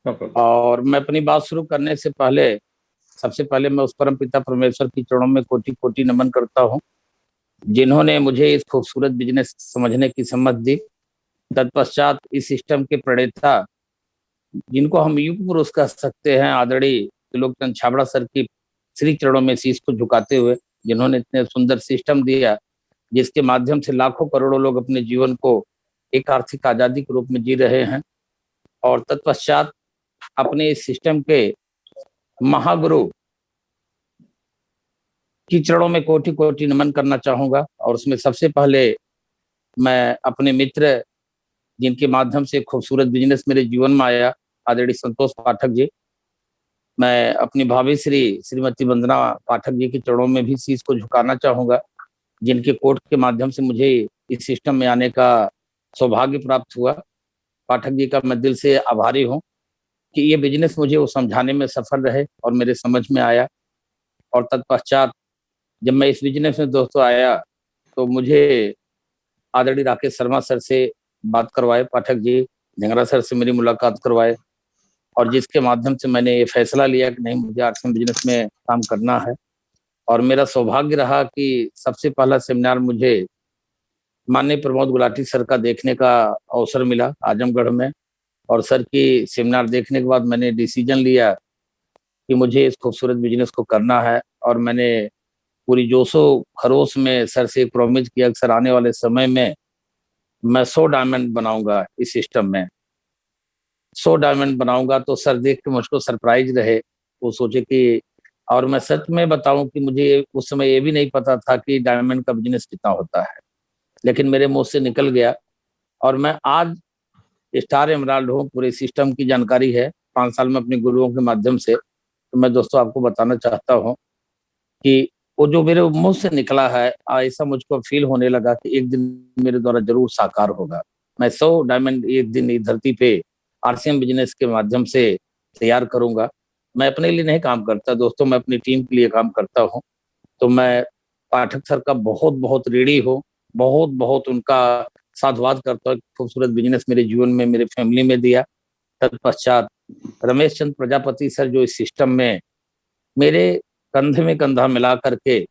बिल्कुल। और मैं अपनी बात शुरू करने से पहले सबसे पहले मैं उस परम पिता परमेश्वर की चरणों में कोटि कोटि नमन करता हूँ, जिन्होंने मुझे इस खूबसूरत बिजनेस समझने की समझ दी। तत्पश्चात इस सिस्टम के प्रणेता, जिनको हम युग पुरुष कह सकते हैं, आदरणीय त्रिलोकचंद छाबड़ा सर की श्री चरणों में शीश को झुकाते हुए, जिन्होंने इतने सुंदर सिस्टम दिया जिसके माध्यम से लाखों करोड़ों लोग अपने जीवन को एक आर्थिक आजादी के रूप में जी रहे हैं। और तत्पश्चात अपने इस सिस्टम के महागुरु की चरणों में कोटि कोटि नमन करना चाहूंगा। और उसमें सबसे पहले मैं अपने मित्र, जिनके माध्यम से खूबसूरत बिजनेस मेरे जीवन में आया, आदरणीय संतोष पाठक जी, मैं अपनी भाभी श्रीमती वंदना पाठक जी के चरणों में भी शीश को झुकाना चाहूंगा, जिनके कोर्ट के माध्यम से मुझे इस सिस्टम में आने का सौभाग्य प्राप्त हुआ। पाठक जी का मैं दिल से आभारी हूँ कि ये बिजनेस मुझे वो समझाने में सफल रहे और मेरे समझ में आया। और तत्पश्चात जब मैं इस बिजनेस में दोस्तों आया, तो मुझे आदरणीय राकेश शर्मा सर से बात करवाए, पाठक जी झंगरा सर से मेरी मुलाकात करवाए, और जिसके माध्यम से मैंने ये फैसला लिया कि नहीं, मुझे आर्ट्स बिजनेस में काम करना है। और मेरा सौभाग्य रहा कि सबसे पहला सेमिनार मुझे माननीय प्रमोद गुलाटी सर का देखने का अवसर मिला आजमगढ़ में। और सर की सेमिनार देखने के बाद मैंने डिसीजन लिया कि मुझे इस खूबसूरत बिजनेस को करना है। और मैंने पूरी जोशो खरोश में सर से एक प्रॉमिस किया कि सर आने वाले समय में मैं 100 डायमंड बनाऊंगा इस सिस्टम में, 100 डायमंड बनाऊंगा। तो सर देख के मुझको सरप्राइज रहे, वो सोचे कि, और मैं सच में बताऊं कि मुझे उस समय ये भी नहीं पता था कि डायमंड का बिजनेस कितना होता है, लेकिन मेरे मुंह से निकल गया। और मैं आज स्टार एमराल्ड हूँ, पूरे सिस्टम की जानकारी है 5 साल में अपने गुरुओं के माध्यम से। तो मैं दोस्तों आपको बताना चाहता हूँ कि वो जो मेरे मुंह से निकला है, ऐसा मुझको फील होने लगा कि एक दिन मेरे द्वारा जरूर साकार होगा। मैं 100 डायमंड एक दिन इस धरती पे आरसीएम बिजनेस के माध्यम से तैयार करूंगा। मैं अपने लिए नहीं काम करता दोस्तों, मैं अपनी टीम के लिए काम करता हूँ। तो मैं पाठक सर का बहुत बहुत ऋणी हूँ, बहुत बहुत उनका साधुवाद करता हूँ। खूबसूरत बिजनेस मेरे जीवन में, मेरे फैमिली में दिया। तत्पश्चात रमेश चंद्र प्रजापति सर, जो इस सिस्टम में मेरे कंधे में कंधा मिला करके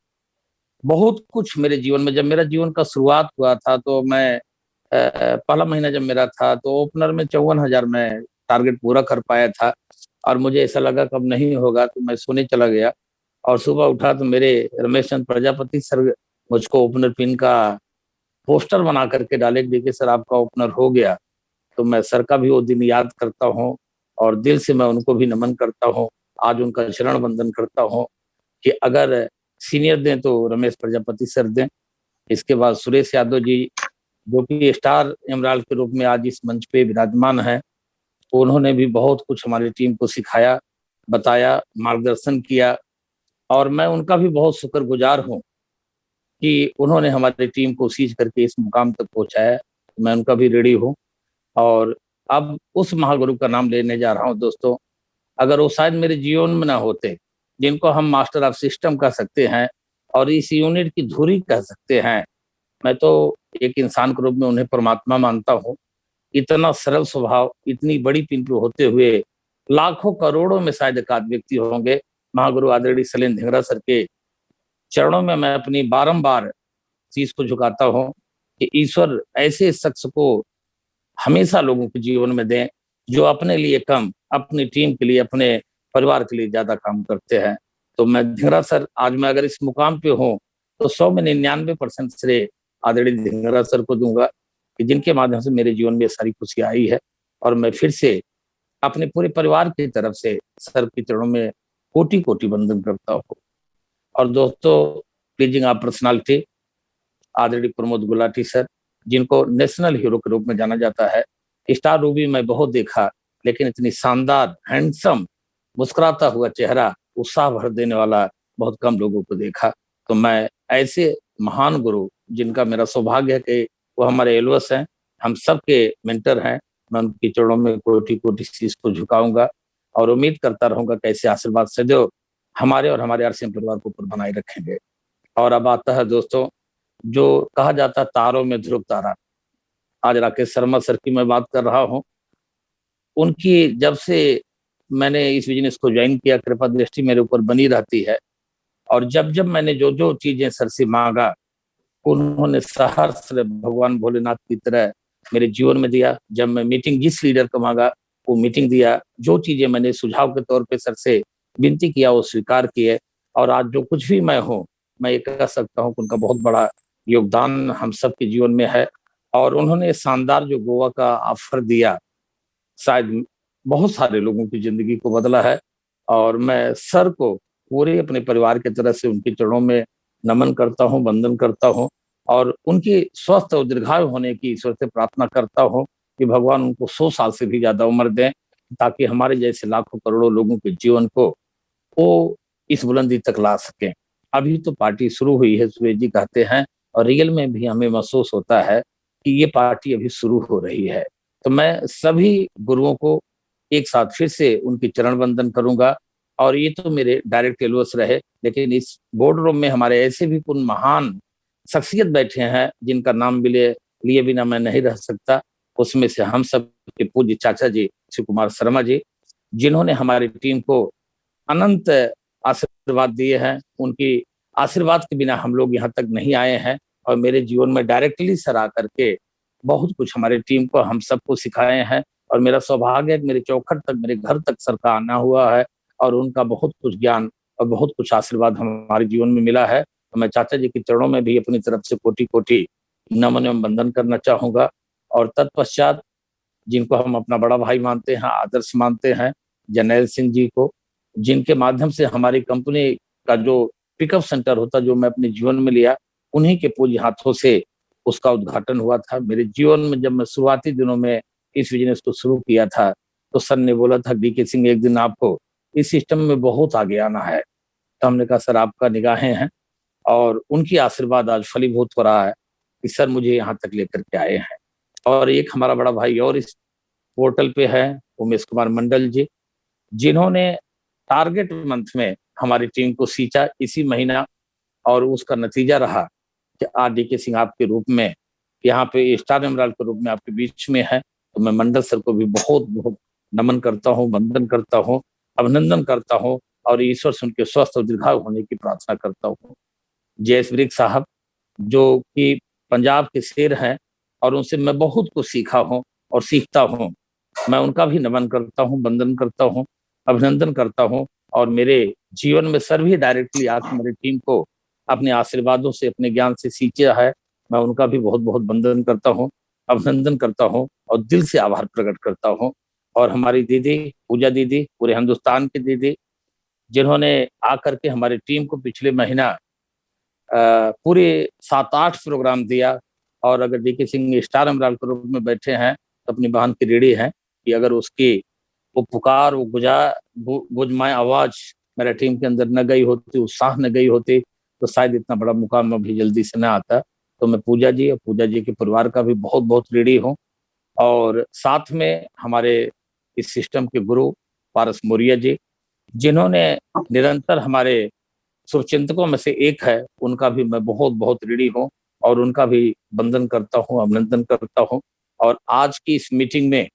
बहुत कुछ मेरे जीवन में, जब मेरा जीवन का शुरुआत हुआ था, तो मैं पहला महीना जब मेरा था, तो ओपनर में 54,000 में टारगेट पूरा कर पाया था। और मुझे ऐसा लगा कब नहीं होगा, तो मैं सोने चला गया। और सुबह उठा तो मेरे रमेश चंद्र प्रजापति सर मुझको ओपनर पिन का पोस्टर बना करके डाले, देखिए सर आपका ओपनर हो गया। तो मैं सर का भी वो दिन याद करता हूँ और दिल से मैं उनको भी नमन करता हूँ। आज उनका शरण वंदन करता हूँ कि अगर सीनियर दें तो रमेश प्रजापति सर दें। इसके बाद सुरेश यादव जी, जो कि स्टार एमराल्ड के रूप में आज इस मंच पे विराजमान है, तो उन्होंने भी बहुत कुछ हमारी टीम को सिखाया, बताया, मार्गदर्शन किया। और मैं उनका भी बहुत शुक्रगुजार हूँ कि उन्होंने हमारी टीम को सींच करके इस मुकाम तक पहुंचाया। मैं उनका भी ऋणी हूँ। और अब उस महागुरु का नाम लेने जा रहा हूँ दोस्तों। अगर वो शायद मेरे जीवन में ना होते, जिनको हम मास्टर ऑफ सिस्टम कह सकते हैं और इस यूनिट की धुरी कह सकते हैं, मैं तो एक इंसान के रूप में उन्हें परमात्मा मानता हूँ। इतना सरल स्वभाव, इतनी बड़ी टीम पे होते हुए लाखों करोड़ों में शायद एक आध व्यक्ति होंगे, महागुरु आदरणीय शैलेंद्र धिंगरा सर के चरणों में मैं अपनी बारंबार चीज को झुकाता हूँ कि ईश्वर ऐसे शख्स को हमेशा लोगों के जीवन में दें, जो अपने लिए कम, अपनी टीम के लिए, अपने परिवार के लिए ज्यादा काम करते हैं। तो मैं धिंगरा सर, आज मैं अगर इस मुकाम पे हूँ, तो 100 में 99% श्रेय आदरणीय धिंगरा सर को दूंगा कि जिनके माध्यम से मेरे जीवन में ये सारी खुशी आई है। और मैं फिर से अपने पूरे परिवार की तरफ से सर के चरणों में कोटि कोटि वंदन करता हूँ। और दोस्तों, प्लीजिंग आप पर्सनालिटी आदरणीय प्रमोद गुलाटी सर, जिनको नेशनल हीरो के रूप में जाना जाता है। स्टार रूबी में बहुत देखा, लेकिन इतनी शानदार, हैंडसम, मुस्कुराता हुआ चेहरा, उत्साह भर देने वाला बहुत कम लोगों को देखा। तो मैं ऐसे महान गुरु, जिनका मेरा सौभाग्य है कि वो हमारे एलवस हैं, हम सबके मेंटर हैं, मैं उनके चरणों में कोटि कोटि शीश को झुकाऊंगा और उम्मीद करता रहूंगा कि ऐसे आशीर्वाद सदैव हमारे और हमारे आरसीएम परिवार को ऊपर बनाए रखेंगे। और अब आता है दोस्तों, जो कहा जाता है तारों में ध्रुव तारा, आज राकेश शर्मा सर की मैं बात कर रहा हूँ। उनकी जब से मैंने इस बिजनेस को ज्वाइन किया, कृपा दृष्टि मेरे ऊपर बनी रहती है। और जब जब मैंने जो जो चीजें सर से मांगा, उन्होंने सहर्ष भगवान भोलेनाथ की तरह मेरे जीवन में दिया। जब मैं मीटिंग जिस लीडर को मांगा, वो मीटिंग दिया। जो चीजें मैंने सुझाव के तौर पे सर से विनती किया, वो स्वीकार किए। और आज जो कुछ भी मैं हूँ, मैं ये कह सकता हूँ कि उनका बहुत बड़ा योगदान हम सबके जीवन में है। और उन्होंने शानदार जो गोवा का ऑफर दिया, शायद बहुत सारे लोगों की जिंदगी को बदला है। और मैं सर को पूरे अपने परिवार की तरफ से उनके चरणों में नमन करता हूँ, वंदन करता हूँ। और उनकी स्वस्थ और दीर्घायु होने की ईश्वर से प्रार्थना करता हूँ कि भगवान उनको 100 साल से भी ज्यादा उम्र दें, ताकि हमारे जैसे लाखों करोड़ों लोगों के जीवन को वो इस बुलंदी तक ला सकें। अभी तो पार्टी शुरू हुई है, सुरेश जी कहते हैं, और रियल में भी हमें महसूस होता है कि ये पार्टी अभी शुरू हो रही है। तो मैं सभी गुरुओं को एक साथ फिर से उनकी चरण वंदन करूंगा। और ये तो मेरे डायरेक्ट एलओएस रहे, लेकिन इस बोर्ड रूम में हमारे ऐसे भी कुछ महान शख्सियत बैठे हैं जिनका नाम लिए बिना मैं नहीं रह सकता। उसमें से हम सब के पूज्य चाचा जी शिव कुमार शर्मा जी, जिन्होंने हमारी टीम को अनंत आशीर्वाद दिए हैं। उनकी आशीर्वाद के बिना हम लोग यहाँ तक नहीं आए हैं। और मेरे जीवन में डायरेक्टली सर आकर के बहुत कुछ हमारी टीम को, हम सबको सिखाए हैं। और मेरा सौभाग्य है कि मेरे चौखट तक, मेरे घर तक सर का आना हुआ है। और उनका बहुत कुछ ज्ञान और बहुत कुछ आशीर्वाद हमारे जीवन में मिला है। तो मैं चाचा जी के चरणों में भी अपनी तरफ से कोटि कोटि नमन एवं वंदन करना चाहूंगा। और तत्पश्चात जिनको हम अपना बड़ा भाई मानते हैं, आदर्श मानते हैं, जर्नैल सिंह जी को, जिनके माध्यम से हमारी कंपनी का जो पिकअप सेंटर होता, जो मैं अपने जीवन में लिया, उन्हीं के पूज्य हाथों से उसका उद्घाटन हुआ था। मेरे जीवन में जब मैं शुरुआती दिनों में इस बिजनेस को शुरू किया था, तो सर ने बोला था, डीके सिंह एक दिन आपको इस सिस्टम में बहुत आगे आना है। तो हमने कहा सर आपका निगाहें हैं। और उनकी आशीर्वाद आज फलीभूत हो रहा है कि सर मुझे यहाँ तक लेकर के आए हैं। और एक हमारा बड़ा भाई और इस पोर्टल पे है, उमेश कुमार मंडल जी, जिन्होंने टारगेट मंथ में हमारी टीम को सींचा इसी महीना। और उसका नतीजा रहा कि आज डीके सिंह आपके रूप में यहाँ पे स्टार एमराल्ड के रूप में आपके बीच में है। तो मैं मंडल सर को भी बहुत बहुत नमन करता हूँ, वंदन करता हूँ, अभिनंदन करता हूँ। और ईश्वर से उनके स्वस्थ और दीर्घायु होने की प्रार्थना करता हूँ। जयेश वृक साहब, जो कि पंजाब के शेर हैं, और उनसे मैं बहुत कुछ सीखा हूँ और सीखता हूँ। मैं उनका भी नमन करता हूँ, वंदन करता हूँ, अभिनंदन करता हूँ। और मेरे जीवन में सर भी डायरेक्टली आकर मेरी टीम को अपने आशीर्वादों से, अपने ज्ञान से सींचा है। मैं उनका भी बहुत बहुत वंदन करता हूँ, अभिनंदन करता हूँ, और दिल से आभार प्रकट करता हूँ। और हमारी दीदी पूजा दीदी, पूरे हिंदुस्तान की दीदी, जिन्होंने आकर के हमारी टीम को पिछले महीना पूरे 7-8 प्रोग्राम दिया। और अगर डीके सिंह स्टार एमराल्ड के रूप में बैठे हैं, तो अपनी बहन की रीढ़ी है कि अगर उसकी वो पुकार, वो गुजमाए आवाज मेरे टीम के अंदर न गई होती, उत्साह न गई होती, तो शायद इतना बड़ा मुकाम अभी जल्दी से न आता। तो मैं पूजा जी और पूजा जी के परिवार का भी बहुत बहुत ऋणी हूँ। और साथ में हमारे इस सिस्टम के गुरु पारस मौर्य जी, जिन्होंने निरंतर हमारे शुभचिंतकों में से एक है, उनका भी मैं बहुत बहुत ऋणी हूँ। और उनका भी वंदन करता हूँ, अभिनंदन करता हूँ। और आज की इस मीटिंग में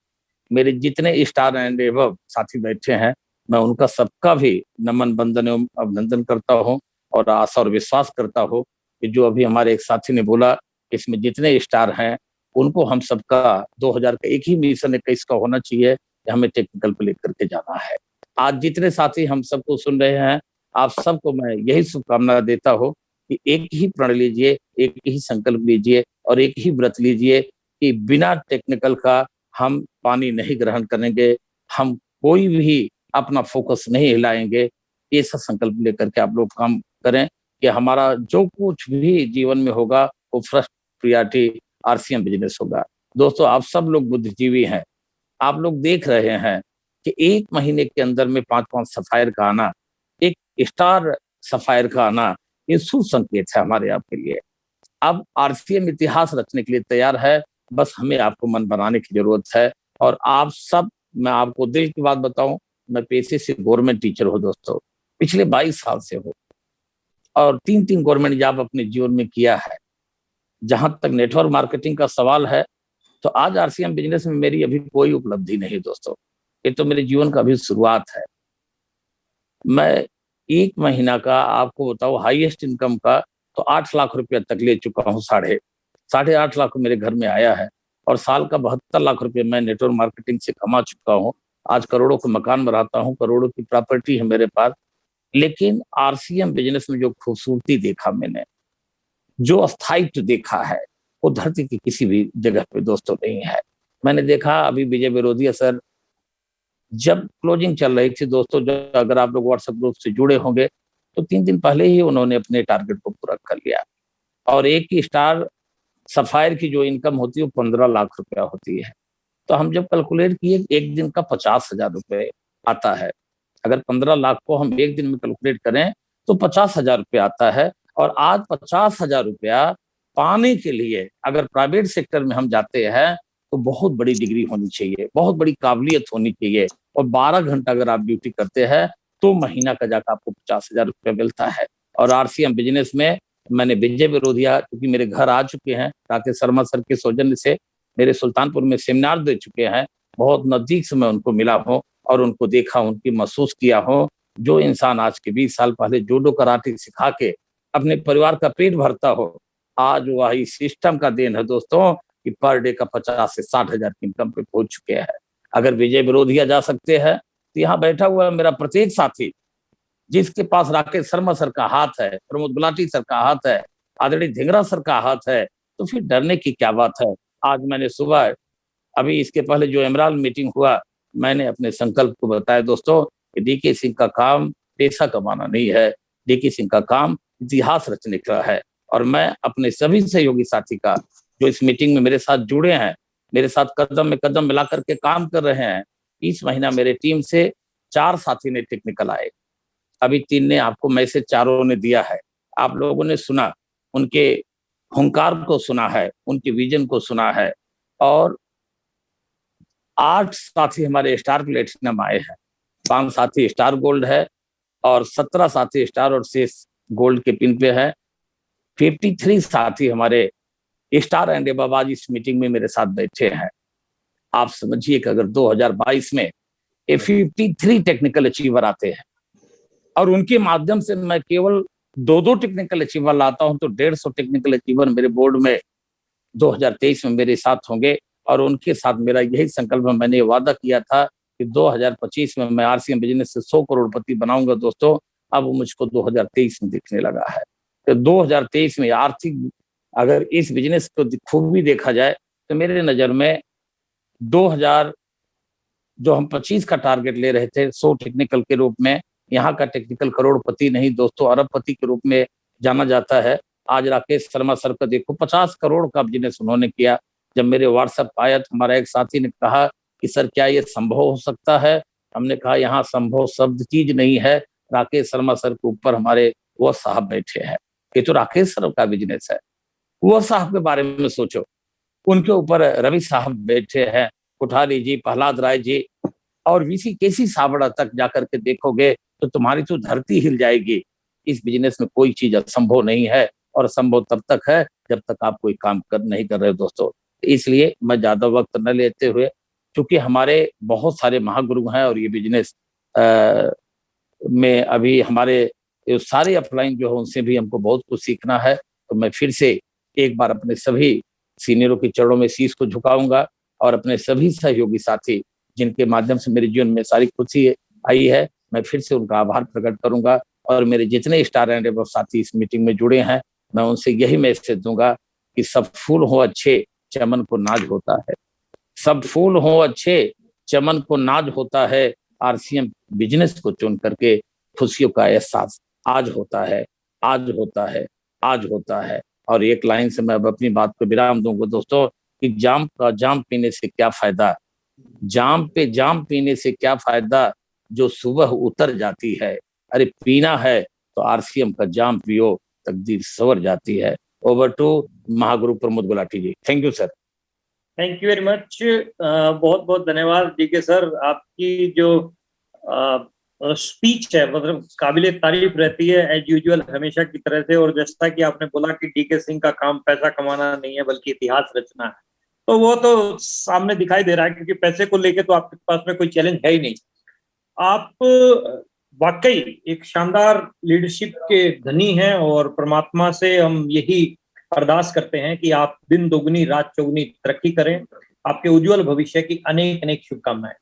मेरे जितने स्टार एंड एबव साथी बैठे हैं, मैं उनका सबका भी नमन, वंदन एवं अभिनंदन करता हूँ। और आशा और विश्वास करता हूँ कि जो अभी हमारे एक साथी ने बोला, इसमें जितने स्टार हैं, उनको हम सबका 2000 का एक ही मिशन 21 का होना चाहिए कि हमें टेक्निकल पे लेकर के जाना है। आज जितने साथी हम सबको सुन रहे हैं, आप सबको मैं यही शुभकामना देता हूँ कि एक ही प्रण लीजिए, एक ही संकल्प लीजिए, और एक ही व्रत लीजिए कि बिना टेक्निकल का हम पानी नहीं ग्रहण करेंगे, हम कोई भी अपना फोकस नहीं हिलाएंगे। ऐसा संकल्प लेकर के आप लोग काम करें कि हमारा जो कुछ भी जीवन में होगा, वो फर्स्ट प्रियॉरिटी आरसीएम बिजनेस होगा। दोस्तों, आप सब लोग बुद्धिजीवी हैं, आप लोग देख रहे हैं कि 1 महीने के अंदर में 5-5 सफायर का आना, एक स्टार सफायर का आना, ये शुभ संकेत है हमारे आपके लिए। अब आरसीएम इतिहास रचने के लिए तैयार है, बस हमें आपको मन बनाने की जरूरत है। और आप सब, मैं आपको दिल की बात बताऊं, मैं पेशे से गवर्नमेंट टीचर हूँ दोस्तों, पिछले 22 साल से हूँ, और 3-3 गवर्नमेंट जॉब अपने जीवन में किया है। जहां तक नेटवर्क मार्केटिंग का सवाल है, तो आज आरसीएम बिजनेस में मेरी अभी कोई उपलब्धि नहीं दोस्तों। ये तो मेरे जीवन का अभी शुरुआत है। मैं 1 महीना का आपको बताऊँ हाईएस्ट इनकम का तो 8 लाख रुपया तक ले चुका हूँ, साढ़े 8 लाख मेरे घर में आया है और साल का 72 लाख रुपए मैं नेटवर्क मार्केटिंग से कमा चुका हूँ। आज करोड़ों के मकान में रहता हूँ, करोड़ों की प्रॉपर्टी है मेरे पास। लेकिन आरसीएम बिज़नेस में जो खूबसूरती देखा मैंने, जो स्थायित्व देखा है, वो धरती की किसी भी जगह पे दोस्तों नहीं है। मैंने देखा अभी विजय विरोधिया सर जब क्लोजिंग चल रही थी दोस्तों, जो अगर आप लोग व्हाट्सएप ग्रुप से जुड़े होंगे, तो 3 दिन पहले ही उन्होंने अपने टारगेट को पूरा कर लिया और एक ही स्टार सफायर की जो इनकम होती है वो 15 लाख रुपया होती है। तो हम जब कैलकुलेट किए एक दिन का 50,000 रुपए आता है। अगर 15 लाख को हम एक दिन में कैलकुलेट करें तो 50,000 रुपए आता है और आज 50,000 रुपया पाने के लिए अगर प्राइवेट सेक्टर में हम जाते हैं तो बहुत बड़ी डिग्री होनी चाहिए, बहुत बड़ी काबिलियत होनी चाहिए और 12 घंटा अगर आप ड्यूटी करते हैं तो महीना का जाकर आपको 50,000 रुपया मिलता है। और आरसीएम बिजनेस में मैंने विजय विरोधिया क्योंकि मेरे घर आ चुके हैं, राकेश शर्मा सर के सौजन्य से मेरे सुल्तानपुर में सेमिनार दे चुके हैं, बहुत नजदीक से मैं उनको मिला हूँ और उनको देखा, उनकी महसूस किया हो। जो इंसान आज के 20 साल पहले जूडो कराटे सिखा के अपने परिवार का पेट भरता हो, आज वही सिस्टम का देन है दोस्तों कि पर डे का 50 से 60,000 की इनकम पे पहुंच चुके हैं। अगर विजय विरोधिया जा सकते हैं तो यहाँ बैठा हुआ है मेरा प्रत्येक साथी जिसके पास राकेश शर्मा सर का हाथ है, प्रमोद गुलाटी सर का हाथ है, आदरणीय धिंगरा सर का हाथ है, तो फिर डरने की क्या बात है। आज मैंने सुबह अभी इसके पहले जो एमराल मीटिंग हुआ, मैंने अपने संकल्प को बताया दोस्तों कि डीके सिंह का काम पैसा कमाना नहीं है, डीके सिंह का काम इतिहास रचने का है। और मैं अपने सभी सहयोगी साथी का जो इस मीटिंग में मेरे साथ जुड़े हैं, मेरे साथ कदम में कदम मिला करके काम कर रहे हैं, इस महीना मेरे टीम से 4 साथी ने टेक्निकल आए, अभी 3 ने आपको मैसेज चारों ने दिया है, आप लोगों ने सुना, उनके हुंकार को सुना है, उनके विजन को सुना है और 8 साथी हमारे स्टार प्लेटिनम आए हैं, 5 साथी स्टार गोल्ड है और 17 साथी स्टार और शेष गोल्ड के पिन पे है। 53 साथी हमारे स्टार एंड अबव आज इस मीटिंग में मेरे साथ बैठे हैं। आप समझिए कि अगर 2022 में ये 53 टेक्निकल अचीवर आते हैं और उनके माध्यम से मैं केवल 2-2 टेक्निकल अचीवर लाता हूं तो 150 टेक्निकल अचीवर मेरे बोर्ड में 2023 में मेरे साथ होंगे और उनके साथ मेरा यही संकल्प है। मैंने वादा किया था कि 2025 में मैं आरसीएम बिजनेस से 100 करोड़पति बनाऊंगा दोस्तों, अब वो मुझको 2023 में दिखने लगा है। तो 2023 में आर्थिक अगर इस बिजनेस को खूबी देखा जाए तो मेरे नजर में 2000 जो हम 25 का टारगेट ले रहे थे 100 टेक्निकल के रूप में, यहाँ का टेक्निकल करोड़पति नहीं दोस्तों अरबपति के रूप में जाना जाता है। आज राकेश शर्मा सर का देखो 50 करोड़ का बिजनेस उन्होंने किया। जब मेरे व्हाट्सएप आया तो हमारा एक साथी ने कहा कि सर क्या ये संभव हो सकता है? हमने कहा यहाँ संभव शब्द चीज नहीं है, राकेश शर्मा सर के ऊपर हमारे वो साहब बैठे हैं, ये तो राकेश सर का बिजनेस है। वो साहब के बारे में सोचो, उनके ऊपर रवि साहब बैठे हैं, कोठारी जी, प्रहलाद राय जी और वीसी केसी सावड़ा तक जाकर के देखोगे तो तुम्हारी तो धरती हिल जाएगी। इस बिजनेस में कोई चीज असंभव नहीं है और असंभव तब तक है जब तक आप कोई काम नहीं कर रहे हो दोस्तों। इसलिए मैं ज्यादा वक्त न लेते हुए, क्योंकि हमारे बहुत सारे महागुरु हैं और ये बिजनेस में अभी हमारे सारे अपलाइन जो है उनसे भी हमको बहुत कुछ सीखना है। तो मैं फिर से एक बार अपने सभी सीनियरों के चरणों में शीश को झुकाऊंगा और अपने सभी सहयोगी साथी जिनके माध्यम से मेरे जीवन में सारी खुशी आई है, मैं फिर से उनका आभार प्रकट करूंगा। और मेरे जितने स्टार एंड अबव साथी इस मीटिंग में जुड़े हैं, मैं उनसे यही मैसेज दूंगा कि सब फूल हो अच्छे, चमन को नाज होता है। सब फूल हो अच्छे, चमन को नाज होता है। आरसीएम बिजनेस को चुन करके खुशियों का एहसास आज होता है, आज होता है, आज होता है। और एक लाइन से मैं अब अपनी बात को विराम दूंगा दोस्तों कि जाम का जाम पीने से क्या फायदा, जाम पे जाम पीने से क्या फायदा, जो सुबह उतर जाती है। अरे पीना है तो आरसीएम का जाम पियो, तकदीर सवर जाती है। ओवर टू महागुरु Pramod Gulati ji. Thank you sir. Thank you very much. बहुत बहुत धन्यवाद डीके सर। आपकी जो स्पीच है मतलब काबिले तारीफ रहती है एज यूजुअल हमेशा की तरह से। और जैसा कि आपने बोला कि डीके सिंह का काम पैसा कमाना नहीं है बल्कि इतिहास रचना है, तो वो तो सामने दिखाई दे रहा है, क्योंकि पैसे को लेके तो आपके पास में कोई चैलेंज है ही नहीं। आप वाकई एक शानदार लीडरशिप के धनी हैं, और परमात्मा से हम यही अरदास करते हैं कि आप दिन दोगुनी रात चौगुनी तरक्की करें। आपके उज्जवल भविष्य की अनेक अनेक शुभकामनाएं।